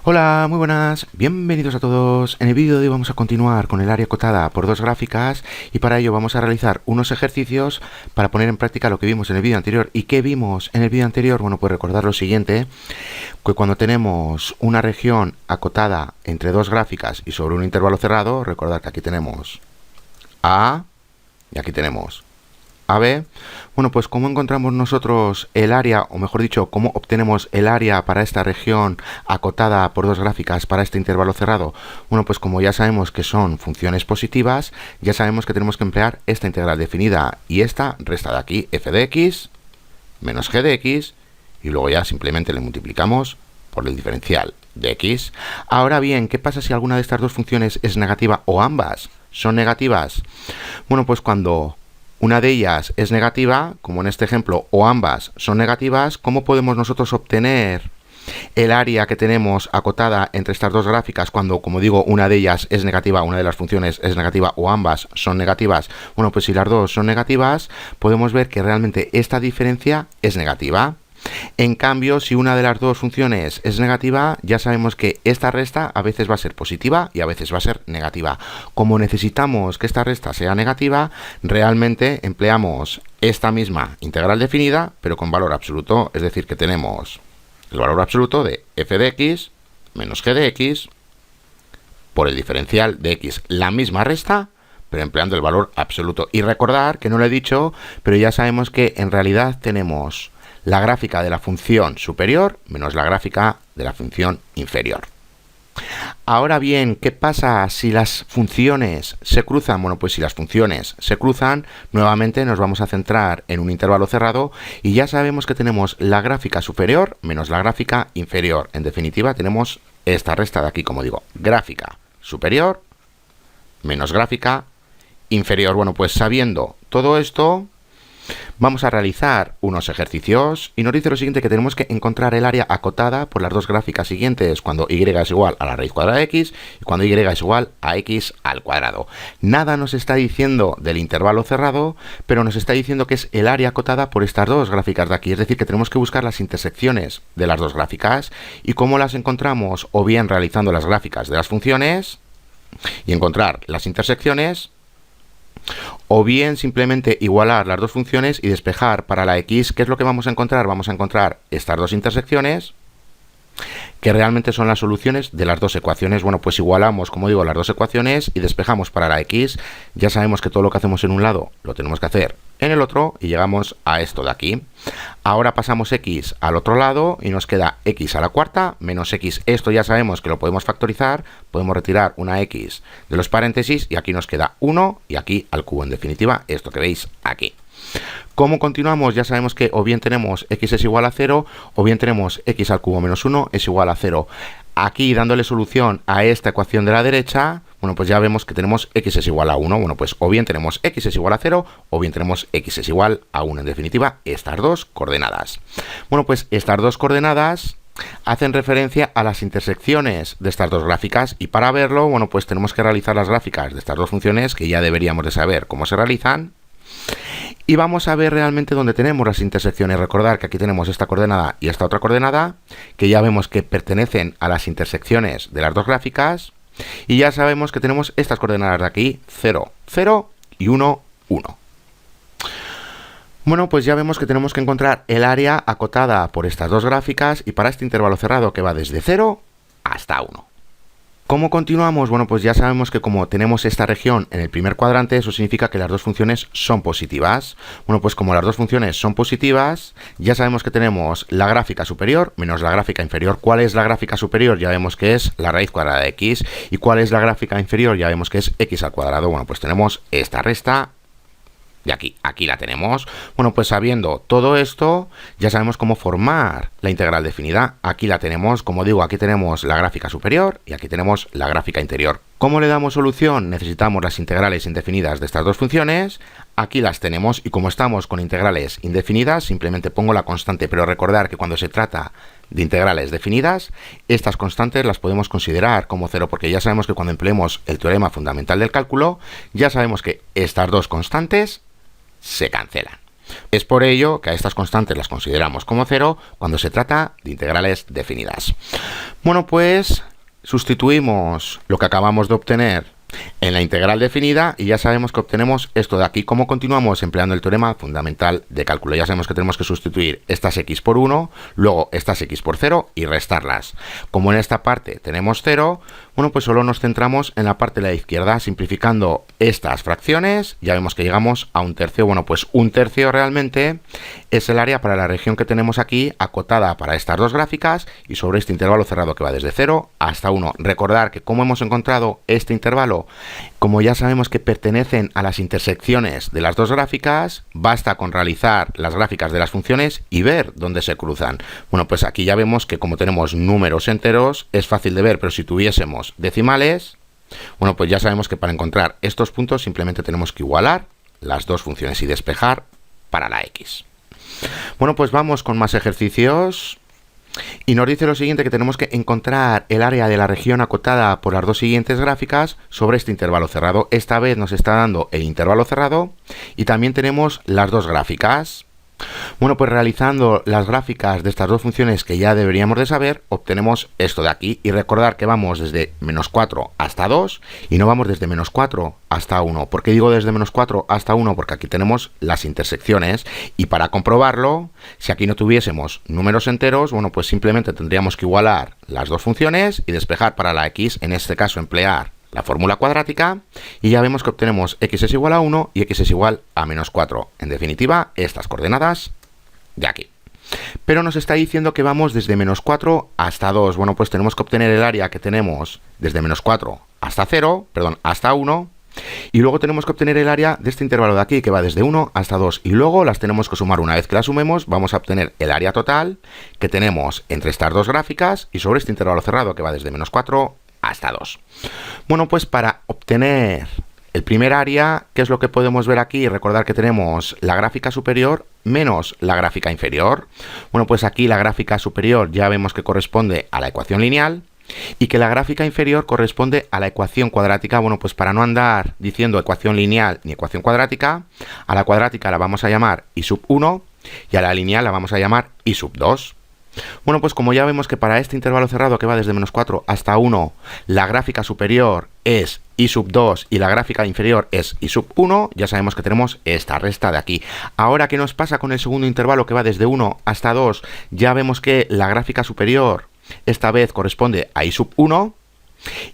Hola, muy buenas, bienvenidos a todos. En el vídeo de hoy vamos a continuar con el área acotada por dos gráficas y para ello vamos a realizar unos ejercicios para poner en práctica lo que vimos en el vídeo anterior. ¿Y qué vimos en el vídeo anterior? Bueno, pues recordar lo siguiente, que cuando tenemos una región acotada entre dos gráficas y sobre un intervalo cerrado, recordad que aquí tenemos A y aquí tenemos AB. Bueno, pues ¿cómo encontramos nosotros el área, o mejor dicho, cómo obtenemos el área para esta región acotada por dos gráficas para este intervalo cerrado? Bueno, pues como ya sabemos que son funciones positivas, ya sabemos que tenemos que emplear esta integral definida y esta resta de aquí, f de x menos g de x, y luego ya simplemente le multiplicamos por el diferencial de x. Ahora bien, ¿qué pasa si alguna de estas dos funciones es negativa o ambas son negativas? Bueno, pues cuando una de ellas es negativa, como en este ejemplo, o ambas son negativas, ¿cómo podemos nosotros obtener el área que tenemos acotada entre estas dos gráficas cuando, como digo, una de ellas es negativa, una de las funciones es negativa o ambas son negativas? Bueno, pues si las dos son negativas, podemos ver que realmente esta diferencia es negativa. En cambio, si una de las dos funciones es negativa, ya sabemos que esta resta a veces va a ser positiva y a veces va a ser negativa. Como necesitamos que esta resta sea negativa, realmente empleamos esta misma integral definida, pero con valor absoluto, es decir, que tenemos el valor absoluto de f de x menos g de x por el diferencial de x, la misma resta, pero empleando el valor absoluto. Y recordar que no lo he dicho, pero ya sabemos que en realidad tenemos la gráfica de la función superior menos la gráfica de la función inferior. Ahora bien, ¿qué pasa si las funciones se cruzan? Bueno, pues si las funciones se cruzan, nuevamente nos vamos a centrar en un intervalo cerrado y ya sabemos que tenemos la gráfica superior menos la gráfica inferior. En definitiva, tenemos esta resta de aquí, como digo, gráfica superior menos gráfica inferior. Bueno, pues sabiendo todo esto, vamos a realizar unos ejercicios y nos dice lo siguiente, que tenemos que encontrar el área acotada por las dos gráficas siguientes cuando y es igual a la raíz cuadrada de x y cuando y es igual a x al cuadrado. Nada nos está diciendo del intervalo cerrado, pero nos está diciendo que es el área acotada por estas dos gráficas de aquí. Es decir, que tenemos que buscar las intersecciones de las dos gráficas. ¿Y cómo las encontramos? O bien realizando las gráficas de las funciones y encontrar las intersecciones, o bien simplemente igualar las dos funciones y despejar para la x. ¿Qué es lo que vamos a encontrar? Vamos a encontrar estas dos intersecciones, que realmente son las soluciones de las dos ecuaciones. Bueno, pues igualamos, como digo, las dos ecuaciones y despejamos para la x. Ya sabemos que todo lo que hacemos en un lado lo tenemos que hacer en el otro y llegamos a esto de aquí. Ahora pasamos x al otro lado y nos queda x a la cuarta menos x. Esto ya sabemos que lo podemos factorizar, podemos retirar una x de los paréntesis y aquí nos queda 1 y aquí al cubo. En definitiva, esto que veis aquí. ¿Cómo continuamos? Ya sabemos que o bien tenemos x es igual a 0 o bien tenemos x al cubo menos 1 es igual a 0. Aquí dándole solución a esta ecuación de la derecha, bueno, pues ya vemos que tenemos x es igual a 1. Bueno, pues o bien tenemos x es igual a 0 o bien tenemos x es igual a 1. En definitiva, estas dos coordenadas. Bueno, pues estas dos coordenadas hacen referencia a las intersecciones de estas dos gráficas y para verlo, bueno, pues tenemos que realizar las gráficas de estas dos funciones que ya deberíamos de saber cómo se realizan. Y vamos a ver realmente dónde tenemos las intersecciones. Recordar que aquí tenemos esta coordenada y esta otra coordenada, que ya vemos que pertenecen a las intersecciones de las dos gráficas. Y ya sabemos que tenemos estas coordenadas de aquí, 0, 0 y 1, 1. Bueno, pues ya vemos que tenemos que encontrar el área acotada por estas dos gráficas y para este intervalo cerrado que va desde 0 hasta 1. ¿Cómo continuamos? Bueno, pues ya sabemos que como tenemos esta región en el primer cuadrante, eso significa que las dos funciones son positivas. Bueno, pues como las dos funciones son positivas, ya sabemos que tenemos la gráfica superior menos la gráfica inferior. ¿Cuál es la gráfica superior? Ya vemos que es la raíz cuadrada de x. ¿Y cuál es la gráfica inferior? Ya vemos que es x al cuadrado. Bueno, pues tenemos esta resta de aquí. Aquí la tenemos. Bueno, pues sabiendo todo esto, ya sabemos cómo formar la integral definida. Aquí la tenemos, como digo, aquí tenemos la gráfica superior y aquí tenemos la gráfica interior. ¿Cómo le damos solución? Necesitamos las integrales indefinidas de estas dos funciones. Aquí las tenemos y como estamos con integrales indefinidas, simplemente pongo la constante, pero recordar que cuando se trata de integrales definidas, estas constantes las podemos considerar como 0, porque ya sabemos que cuando empleemos el teorema fundamental del cálculo, ya sabemos que estas dos constantes se cancelan. Es por ello que a estas constantes las consideramos como cero cuando se trata de integrales definidas. Bueno, pues sustituimos lo que acabamos de obtener en la integral definida y ya sabemos que obtenemos esto de aquí. ¿Cómo continuamos? Empleando el teorema fundamental de cálculo. Ya sabemos que tenemos que sustituir estas x por 1, luego estas x por 0 y restarlas. Como en esta parte tenemos 0, bueno, pues solo nos centramos en la parte de la izquierda, simplificando estas fracciones. Ya vemos que llegamos a un tercio. Bueno, pues un tercio realmente es el área para la región que tenemos aquí, acotada para estas dos gráficas y sobre este intervalo cerrado que va desde 0 hasta 1. Recordar que como hemos encontrado este intervalo, como ya sabemos que pertenecen a las intersecciones de las dos gráficas, basta con realizar las gráficas de las funciones y ver dónde se cruzan. Bueno, pues aquí ya vemos que como tenemos números enteros, es fácil de ver, pero si tuviésemos decimales, bueno, pues ya sabemos que para encontrar estos puntos simplemente tenemos que igualar las dos funciones y despejar para la x. Bueno, pues vamos con más ejercicios. Y nos dice lo siguiente, que tenemos que encontrar el área de la región acotada por las dos siguientes gráficas sobre este intervalo cerrado. Esta vez nos está dando el intervalo cerrado y también tenemos las dos gráficas. Bueno, pues realizando las gráficas de estas dos funciones que ya deberíamos de saber, obtenemos esto de aquí. Y recordar que vamos desde menos 4 hasta 2 y no vamos desde menos 4 hasta 1. ¿Por qué digo desde menos 4 hasta 1? Porque aquí tenemos las intersecciones y para comprobarlo, si aquí no tuviésemos números enteros, bueno, pues simplemente tendríamos que igualar las dos funciones y despejar para la x, en este caso emplear la fórmula cuadrática, y ya vemos que obtenemos x es igual a 1 y x es igual a menos 4. En definitiva, estas coordenadas de aquí. Pero nos está diciendo que vamos desde menos 4 hasta 2. Bueno, pues tenemos que obtener el área que tenemos desde menos 4 hasta 0, perdón, hasta 1. Y luego tenemos que obtener el área de este intervalo de aquí, que va desde 1 hasta 2. Y luego las tenemos que sumar. Una vez que las sumemos, vamos a obtener el área total que tenemos entre estas dos gráficas y sobre este intervalo cerrado, que va desde menos 4 hasta 2. Bueno, pues para obtener el primer área, ¿qué es lo que podemos ver aquí? Recordar que tenemos la gráfica superior menos la gráfica inferior. Bueno, pues aquí la gráfica superior ya vemos que corresponde a la ecuación lineal y que la gráfica inferior corresponde a la ecuación cuadrática. Bueno, pues para no andar diciendo ecuación lineal ni ecuación cuadrática, a la cuadrática la vamos a llamar y sub 1 y a la lineal la vamos a llamar y sub 2. Bueno, pues como ya vemos que para este intervalo cerrado que va desde menos 4 hasta 1, la gráfica superior es y sub 2 y la gráfica inferior es y sub 1, ya sabemos que tenemos esta resta de aquí. Ahora, ¿qué nos pasa con el segundo intervalo que va desde 1 hasta 2? Ya vemos que la gráfica superior esta vez corresponde a y sub 1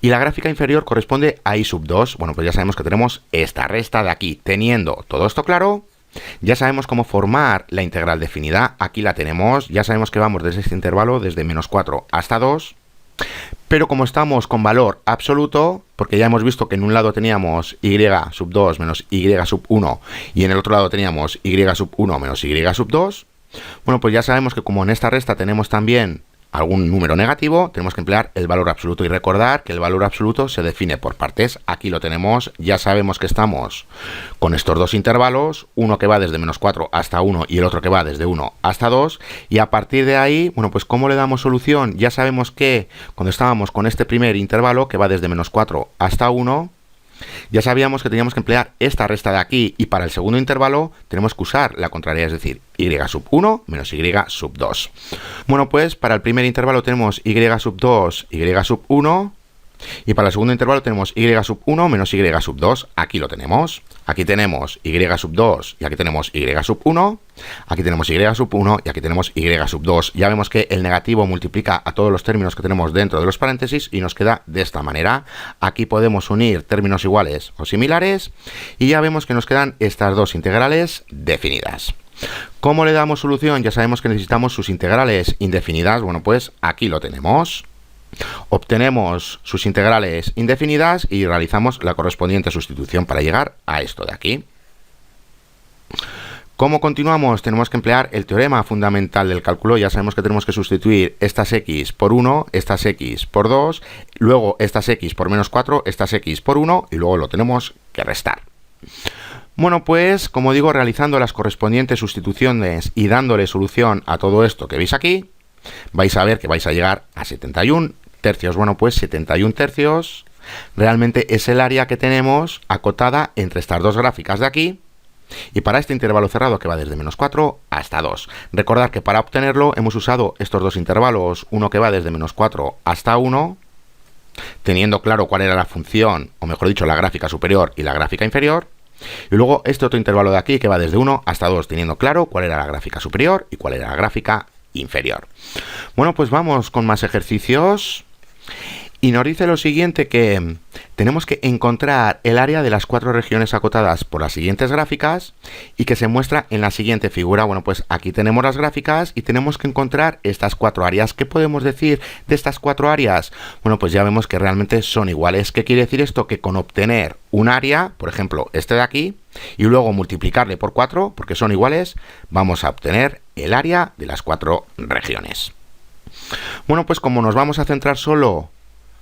y la gráfica inferior corresponde a y sub 2. Bueno, pues ya sabemos que tenemos esta resta de aquí. Teniendo todo esto claro, ya sabemos cómo formar la integral definida. Aquí la tenemos. Ya sabemos que vamos desde este intervalo, desde menos 4 hasta 2. Pero como estamos con valor absoluto, porque ya hemos visto que en un lado teníamos y sub 2 menos y sub 1 y en el otro lado teníamos y sub 1 menos y sub 2, bueno, pues ya sabemos que como en esta resta tenemos también algún número negativo, tenemos que emplear el valor absoluto y recordar que el valor absoluto se define por partes. Aquí lo tenemos, ya sabemos que estamos con estos dos intervalos, uno que va desde menos 4 hasta 1 y el otro que va desde 1 hasta 2, y a partir de ahí, bueno, pues ¿cómo le damos solución? Ya sabemos que cuando estábamos con este primer intervalo que va desde menos 4 hasta 1, ya sabíamos que teníamos que emplear esta resta de aquí y para el segundo intervalo tenemos que usar la contraria, es decir, y sub 1 menos y sub 2. Bueno, pues para el primer intervalo tenemos y sub 2, y sub 1 y para el segundo intervalo tenemos y sub 1 menos y sub 2. Aquí lo tenemos. Aquí tenemos y sub 2 y aquí tenemos y sub 1. Aquí tenemos y sub 1 y aquí tenemos y sub 2. Ya vemos que el negativo multiplica a todos los términos que tenemos dentro de los paréntesis y nos queda de esta manera. Aquí podemos unir términos iguales o similares y ya vemos que nos quedan estas dos integrales definidas. ¿Cómo le damos solución? Ya sabemos que necesitamos sus integrales indefinidas. Bueno, pues aquí lo tenemos. Obtenemos sus integrales indefinidas y realizamos la correspondiente sustitución para llegar a esto de aquí. ¿Cómo continuamos? Tenemos que emplear el teorema fundamental del cálculo. Ya sabemos que tenemos que sustituir estas x por 1, estas x por 2, luego estas x por menos 4, estas x por 1 y luego lo tenemos que restar. Bueno, pues como digo, realizando las correspondientes sustituciones y dándole solución a todo esto que veis aquí, vais a ver que vais a llegar a 71 tercios. Bueno, pues 71 tercios realmente es el área que tenemos acotada entre estas dos gráficas de aquí y para este intervalo cerrado que va desde menos 4 hasta 2. Recordad que para obtenerlo hemos usado estos dos intervalos, uno que va desde menos 4 hasta 1, teniendo claro cuál era la función, o mejor dicho, la gráfica superior y la gráfica inferior, y luego este otro intervalo de aquí que va desde 1 hasta 2, teniendo claro cuál era la gráfica superior y cuál era la gráfica inferior. Bueno, pues vamos con más ejercicios. Y nos dice lo siguiente, que tenemos que encontrar el área de las 4 regiones acotadas por las siguientes gráficas y que se muestra en la siguiente figura. Bueno, pues aquí tenemos las gráficas y tenemos que encontrar estas 4 áreas. ¿Qué podemos decir de estas 4 áreas? Bueno, pues ya vemos que realmente son iguales. ¿Qué quiere decir esto? Que con obtener un área, por ejemplo, este de aquí, y luego multiplicarle por 4, porque son iguales, vamos a obtener el área de las 4 regiones. Bueno, pues como nos vamos a centrar solo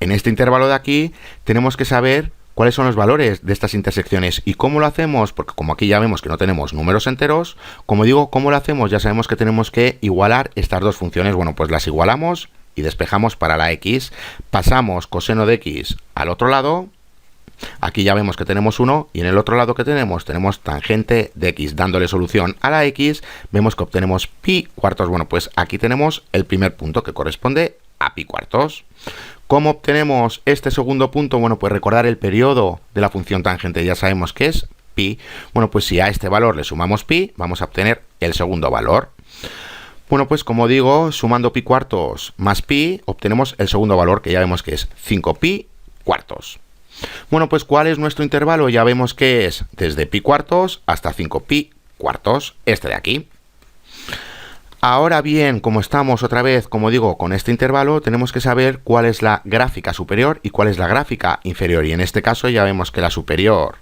en este intervalo de aquí, tenemos que saber cuáles son los valores de estas intersecciones. ¿Y cómo lo hacemos? Porque como aquí ya vemos que no tenemos números enteros, como digo, ¿cómo lo hacemos? Ya sabemos que tenemos que igualar estas dos funciones. Bueno, pues las igualamos y despejamos para la x. Pasamos coseno de x al otro lado. Aquí ya vemos que tenemos 1 y en el otro lado que tenemos tangente de x. Dándole solución a la x, vemos que obtenemos pi cuartos. Bueno, pues aquí tenemos el primer punto que corresponde a pi cuartos. ¿Cómo obtenemos este segundo punto? Bueno, pues recordar el periodo de la función tangente, ya sabemos que es pi. Bueno, pues si a este valor le sumamos pi, vamos a obtener el segundo valor. Bueno, pues como digo, sumando pi cuartos más pi, obtenemos el segundo valor, que ya vemos que es 5 pi cuartos. Bueno, pues ¿cuál es nuestro intervalo? Ya vemos que es desde pi cuartos hasta 5 pi cuartos, este de aquí. Ahora bien, como estamos otra vez, como digo, con este intervalo, tenemos que saber cuál es la gráfica superior y cuál es la gráfica inferior. Y en este caso ya vemos que la superior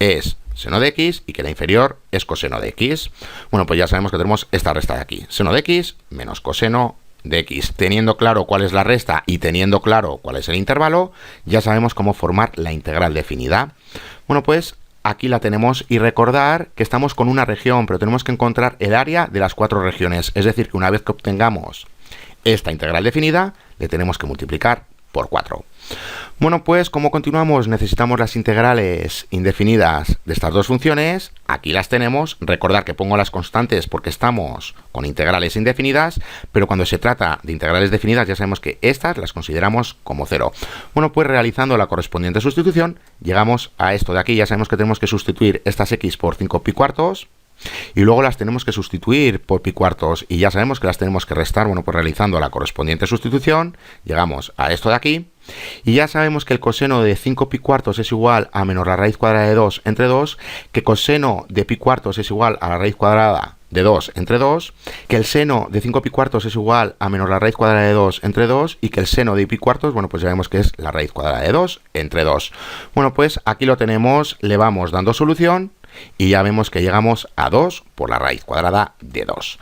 es seno de x y que la inferior es coseno de x. Bueno, pues ya sabemos que tenemos esta resta de aquí. Seno de x menos coseno de x. Teniendo claro cuál es la resta y teniendo claro cuál es el intervalo, ya sabemos cómo formar la integral definida. Bueno, pues aquí la tenemos y recordar que estamos con una región, pero tenemos que encontrar el área de las 4 regiones. Es decir, que una vez que obtengamos esta integral definida, le tenemos que multiplicar por 4. Bueno, pues como continuamos, necesitamos las integrales indefinidas de estas dos funciones. Aquí las tenemos. Recordar que pongo las constantes porque estamos con integrales indefinidas, pero cuando se trata de integrales definidas ya sabemos que estas las consideramos como 0. Bueno, pues realizando la correspondiente sustitución, llegamos a esto de aquí. Ya sabemos que tenemos que sustituir estas x por 5 pi cuartos. Y luego las tenemos que sustituir por pi cuartos y ya sabemos que las tenemos que restar. Bueno, pues realizando la correspondiente sustitución, llegamos a esto de aquí. Y ya sabemos que el coseno de 5 pi cuartos es igual a menos la raíz cuadrada de 2 entre 2, que coseno de pi cuartos es igual a la raíz cuadrada de 2 entre 2, que el seno de 5 pi cuartos es igual a menos la raíz cuadrada de 2 entre 2 y que el seno de pi cuartos, bueno, pues ya vemos que es la raíz cuadrada de 2 entre 2. Bueno, pues aquí lo tenemos, le vamos dando solución y ya vemos que llegamos a 2 por la raíz cuadrada de 2.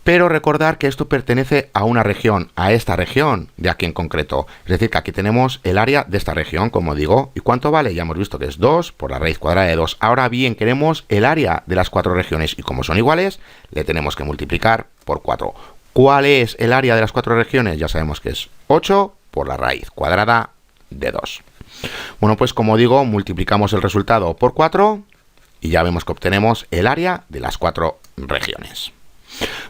Pero recordar que esto pertenece a una región, a esta región de aquí en concreto. Es decir, que aquí tenemos el área de esta región, como digo. ¿Y cuánto vale? Ya hemos visto que es 2 por la raíz cuadrada de 2. Ahora bien, queremos el área de las 4 regiones y como son iguales, le tenemos que multiplicar por 4. ¿Cuál es el área de las 4 regiones? Ya sabemos que es 8 por la raíz cuadrada de 2. Bueno, pues como digo, multiplicamos el resultado por 4 y ya vemos que obtenemos el área de las 4 regiones.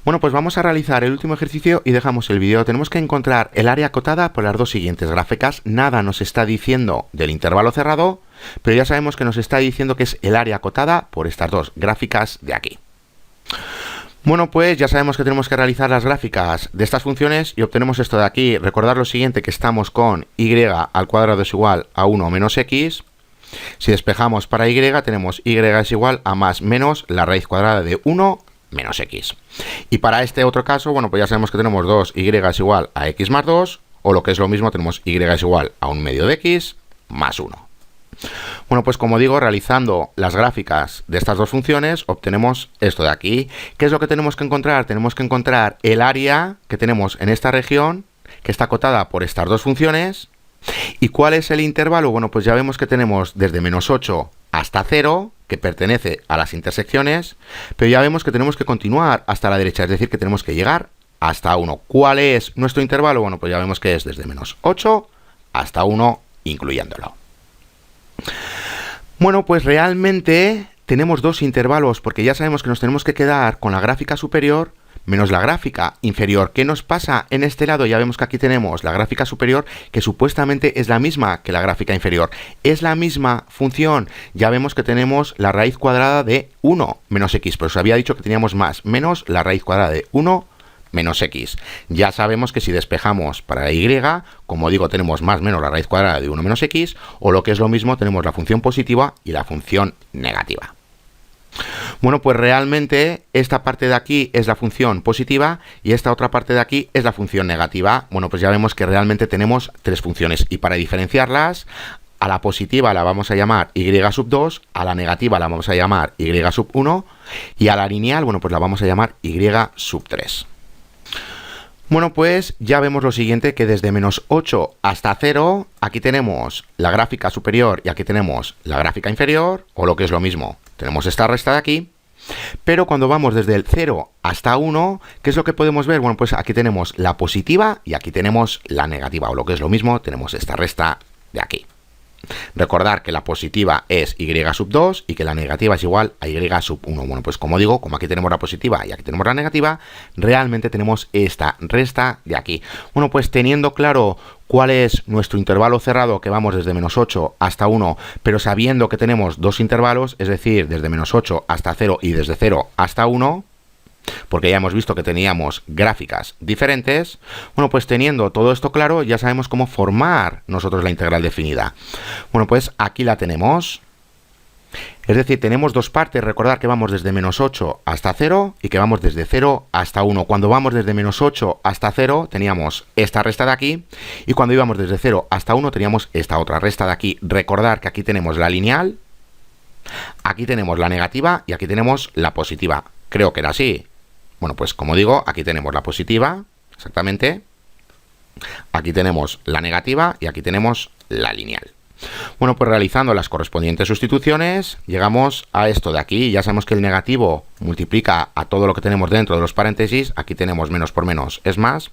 Bueno, pues vamos a realizar el último ejercicio y dejamos el vídeo. Tenemos que encontrar el área acotada por las dos siguientes gráficas. Nada nos está diciendo del intervalo cerrado, pero ya sabemos que nos está diciendo que es el área acotada por estas dos gráficas de aquí. Bueno, pues ya sabemos que tenemos que realizar las gráficas de estas funciones y obtenemos esto de aquí. Recordar lo siguiente, que estamos con y al cuadrado es igual a 1 menos x. Si despejamos para y, tenemos y es igual a más menos la raíz cuadrada de 1 menos x. Y para este otro caso, bueno, pues ya sabemos que tenemos 2y es igual a x más 2, o lo que es lo mismo, tenemos y es igual a 1/2 de x más 1. Bueno, pues como digo, realizando las gráficas de estas dos funciones, obtenemos esto de aquí. ¿Qué es lo que tenemos que encontrar? Tenemos que encontrar el área que tenemos en esta región, que está acotada por estas dos funciones. ¿Y cuál es el intervalo? Bueno, pues ya vemos que tenemos desde menos 8 hasta 0, que pertenece a las intersecciones, pero ya vemos que tenemos que continuar hasta la derecha, es decir, que tenemos que llegar hasta 1. ¿Cuál es nuestro intervalo? Bueno, pues ya vemos que es desde menos 8 hasta 1, incluyéndolo. Bueno, pues realmente tenemos dos intervalos porque ya sabemos que nos tenemos que quedar con la gráfica superior menos la gráfica inferior. ¿Qué nos pasa en este lado? Ya vemos que aquí tenemos la gráfica superior, que supuestamente es la misma que la gráfica inferior. Es la misma función. Ya vemos que tenemos la raíz cuadrada de 1 menos x, pero os había dicho que teníamos más, menos la raíz cuadrada de 1 menos x. Ya sabemos que si despejamos para la y, como digo, tenemos más menos la raíz cuadrada de 1 menos x, o lo que es lo mismo, tenemos la función positiva y la función negativa. Bueno, pues realmente esta parte de aquí es la función positiva y esta otra parte de aquí es la función negativa. Bueno, pues ya vemos que realmente tenemos tres funciones y para diferenciarlas, a la positiva la vamos a llamar y sub 2, a la negativa la vamos a llamar y sub 1 y a la lineal, bueno, pues la vamos a llamar y sub 3. Bueno, pues ya vemos lo siguiente, que desde menos 8 hasta 0, aquí tenemos la gráfica superior y aquí tenemos la gráfica inferior, o lo que es lo mismo, tenemos esta resta de aquí, pero cuando vamos desde el 0 hasta 1, ¿qué es lo que podemos ver? Bueno, pues aquí tenemos la positiva y aquí tenemos la negativa, o lo que es lo mismo, tenemos esta resta de aquí. Recordar que la positiva es y sub 2 y que la negativa es igual a y sub 1. Bueno, pues como digo, como aquí tenemos la positiva y aquí tenemos la negativa, realmente tenemos esta resta de aquí. Bueno, pues teniendo claro cuál es nuestro intervalo cerrado, que vamos desde menos 8 hasta 1, pero sabiendo que tenemos dos intervalos, es decir, desde menos 8 hasta 0 y desde 0 hasta 1, porque ya hemos visto que teníamos gráficas diferentes, bueno, pues teniendo todo esto claro, ya sabemos cómo formar nosotros la integral definida. Bueno, pues aquí la tenemos. Es decir, tenemos dos partes. Recordar que vamos desde menos 8 hasta 0 y que vamos desde 0 hasta 1. Cuando vamos desde menos 8 hasta 0 teníamos esta resta de aquí y cuando íbamos desde 0 hasta 1 teníamos esta otra resta de aquí. Recordar que aquí tenemos la lineal, aquí tenemos la negativa y aquí tenemos la positiva. Creo que era así. Bueno, pues como digo, aquí tenemos la positiva, exactamente, aquí tenemos la negativa y aquí tenemos la lineal. Bueno, pues realizando las correspondientes sustituciones, llegamos a esto de aquí. Ya sabemos que el negativo multiplica a todo lo que tenemos dentro de los paréntesis. Aquí tenemos menos por menos es más.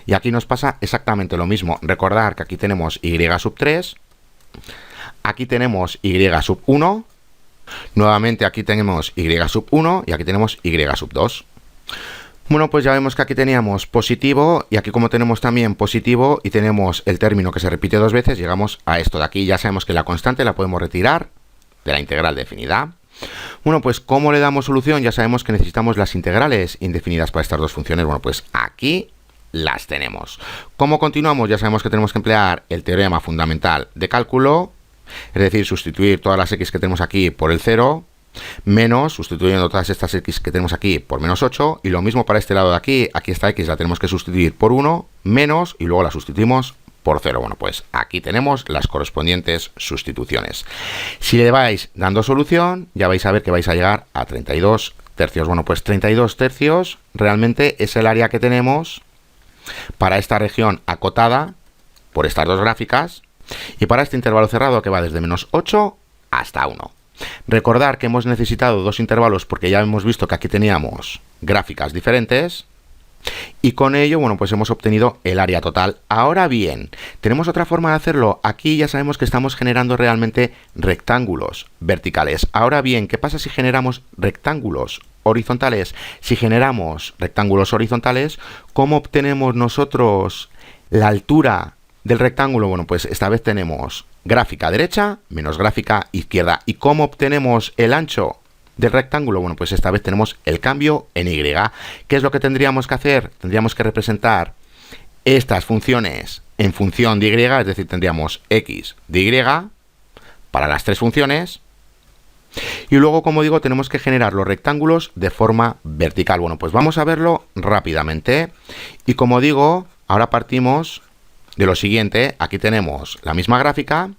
Y aquí nos pasa exactamente lo mismo. Recordar que aquí tenemos y sub 3, aquí tenemos y sub 1, nuevamente aquí tenemos y sub 1 y aquí tenemos y sub 2. Bueno, pues ya vemos que aquí teníamos positivo y aquí como tenemos también positivo y tenemos el término que se repite dos veces, llegamos a esto de aquí. Ya sabemos que la constante la podemos retirar de la integral definida. Bueno, pues ¿cómo le damos solución? Ya sabemos que necesitamos las integrales indefinidas para estas dos funciones. Bueno, pues aquí las tenemos. ¿Cómo continuamos? Ya sabemos que tenemos que emplear el teorema fundamental de cálculo, es decir, sustituir todas las x que tenemos aquí por el 0, menos, sustituyendo todas estas x que tenemos aquí por menos 8, y lo mismo para este lado de aquí, aquí esta x la tenemos que sustituir por 1, menos, y luego la sustituimos por 0. Bueno, pues aquí tenemos las correspondientes sustituciones. Si le vais dando solución, ya vais a ver que vais a llegar a 32 tercios. Bueno, pues 32 tercios realmente es el área que tenemos para esta región acotada por estas dos gráficas, y para este intervalo cerrado que va desde menos 8 hasta 1. Recordar que hemos necesitado dos intervalos porque ya hemos visto que aquí teníamos gráficas diferentes y con ello, bueno, pues hemos obtenido el área total. Ahora bien, tenemos otra forma de hacerlo. Aquí ya sabemos que estamos generando realmente rectángulos verticales. Ahora bien, ¿qué pasa si generamos rectángulos horizontales? Si generamos rectángulos horizontales, ¿cómo obtenemos nosotros la altura del rectángulo? Bueno, pues esta vez tenemos gráfica derecha menos gráfica izquierda. ¿Y cómo obtenemos el ancho del rectángulo? Bueno, pues esta vez tenemos el cambio en y. ¿Qué es lo que tendríamos que hacer? Tendríamos que representar estas funciones en función de y, es decir, tendríamos x de y para las tres funciones. Y luego, como digo, tenemos que generar los rectángulos de forma vertical. Bueno, pues vamos a verlo rápidamente. Y como digo, ahora partimos de lo siguiente. Aquí tenemos la misma gráfica,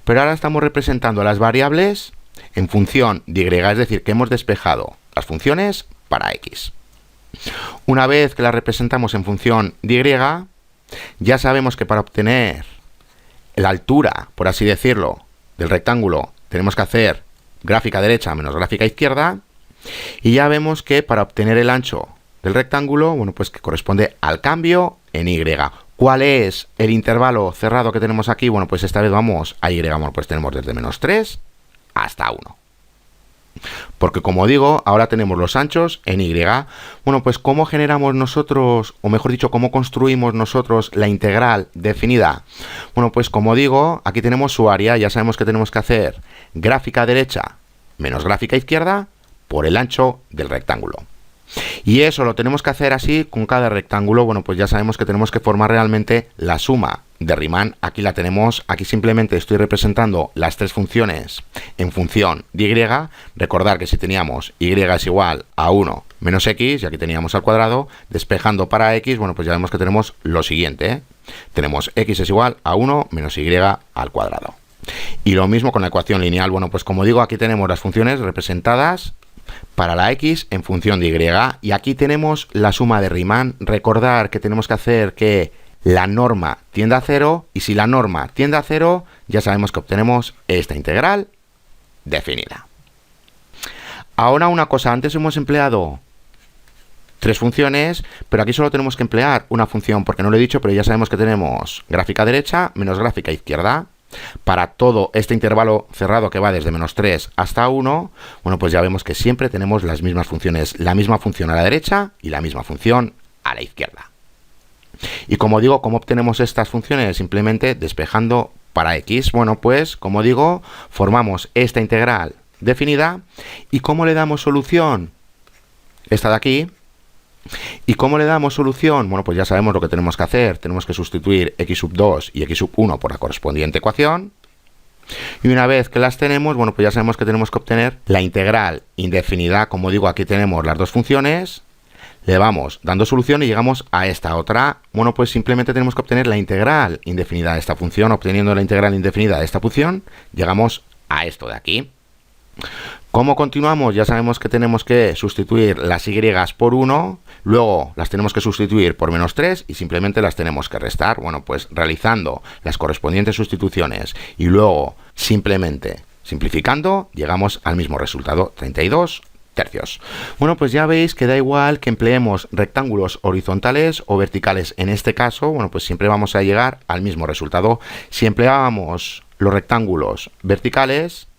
pero ahora estamos representando las variables en función de y, es decir, que hemos despejado las funciones para x. Una vez que las representamos en función de y, ya sabemos que para obtener la altura, por así decirlo, del rectángulo, tenemos que hacer gráfica derecha menos gráfica izquierda, y ya vemos que para obtener el ancho del rectángulo, bueno, pues que corresponde al cambio en y. ¿Cuál es el intervalo cerrado que tenemos aquí? Bueno, pues esta vez vamos a y. Bueno, pues tenemos desde menos 3 hasta 1. Porque como digo, ahora tenemos los anchos en Y. Bueno, pues ¿cómo generamos nosotros, o mejor dicho, cómo construimos nosotros la integral definida? Bueno, pues como digo, aquí tenemos su área, ya sabemos que tenemos que hacer gráfica derecha menos gráfica izquierda por el ancho del rectángulo. Y eso lo tenemos que hacer así con cada rectángulo. Bueno, pues ya sabemos que tenemos que formar realmente la suma de Riemann. Aquí la tenemos, aquí simplemente estoy representando las tres funciones en función de Y. Recordar que si teníamos Y es igual a 1 menos X, y aquí teníamos al cuadrado, despejando para X, bueno, pues ya vemos que tenemos lo siguiente, ¿eh? Tenemos X es igual a 1 menos Y al cuadrado. Y lo mismo con la ecuación lineal. Bueno, pues como digo, aquí tenemos las funciones representadas para la X en función de Y. Y aquí tenemos la suma de Riemann. Recordar que tenemos que hacer que la norma tienda a 0. Y si la norma tiende a 0, ya sabemos que obtenemos esta integral definida. Ahora una cosa, antes hemos empleado tres funciones, pero aquí solo tenemos que emplear una función, porque no lo he dicho, pero ya sabemos que tenemos gráfica derecha menos gráfica izquierda. Para todo este intervalo cerrado que va desde menos 3 hasta 1, bueno, pues ya vemos que siempre tenemos las mismas funciones, la misma función a la derecha y la misma función a la izquierda. Y como digo, ¿cómo obtenemos estas funciones? Simplemente despejando para X. Bueno, pues como digo, formamos esta integral definida. ¿Y cómo le damos solución? Esta de aquí. ¿Y cómo le damos solución? Bueno, pues ya sabemos lo que tenemos que hacer. Tenemos que sustituir x sub 2 y x sub 1 por la correspondiente ecuación. Y una vez que las tenemos, bueno, pues ya sabemos que tenemos que obtener la integral indefinida. Como digo, aquí tenemos las dos funciones. Le vamos dando solución y llegamos a esta otra. Bueno, pues simplemente tenemos que obtener la integral indefinida de esta función. Obteniendo la integral indefinida de esta función, llegamos a esto de aquí. ¿Cómo continuamos? Ya sabemos que tenemos que sustituir las y por 1, luego las tenemos que sustituir por menos 3 y simplemente las tenemos que restar. Bueno, pues realizando las correspondientes sustituciones y luego simplemente simplificando, llegamos al mismo resultado, 32 tercios. Bueno, pues ya veis que da igual que empleemos rectángulos horizontales o verticales. En este caso, bueno, pues siempre vamos a llegar al mismo resultado. Si empleábamos los rectángulos verticales,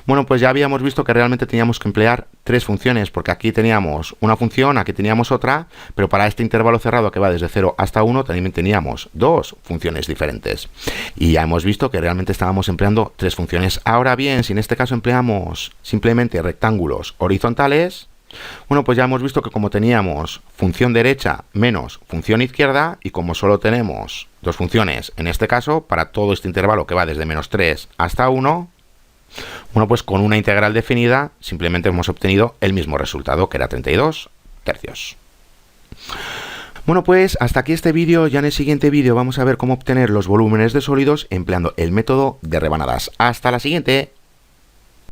bueno, pues ya habíamos visto que realmente teníamos que emplear tres funciones, porque aquí teníamos una función, aquí teníamos otra, pero para este intervalo cerrado que va desde 0 hasta 1 también teníamos dos funciones diferentes. Y ya hemos visto que realmente estábamos empleando tres funciones. Ahora bien, si en este caso empleamos simplemente rectángulos horizontales, bueno, pues ya hemos visto que como teníamos función derecha menos función izquierda, y como solo tenemos dos funciones en este caso, para todo este intervalo que va desde menos 3 hasta 1, bueno, pues con una integral definida simplemente hemos obtenido el mismo resultado, que era 32 tercios. Bueno, pues hasta aquí este vídeo. Ya en el siguiente vídeo vamos a ver cómo obtener los volúmenes de sólidos empleando el método de rebanadas. Hasta la siguiente.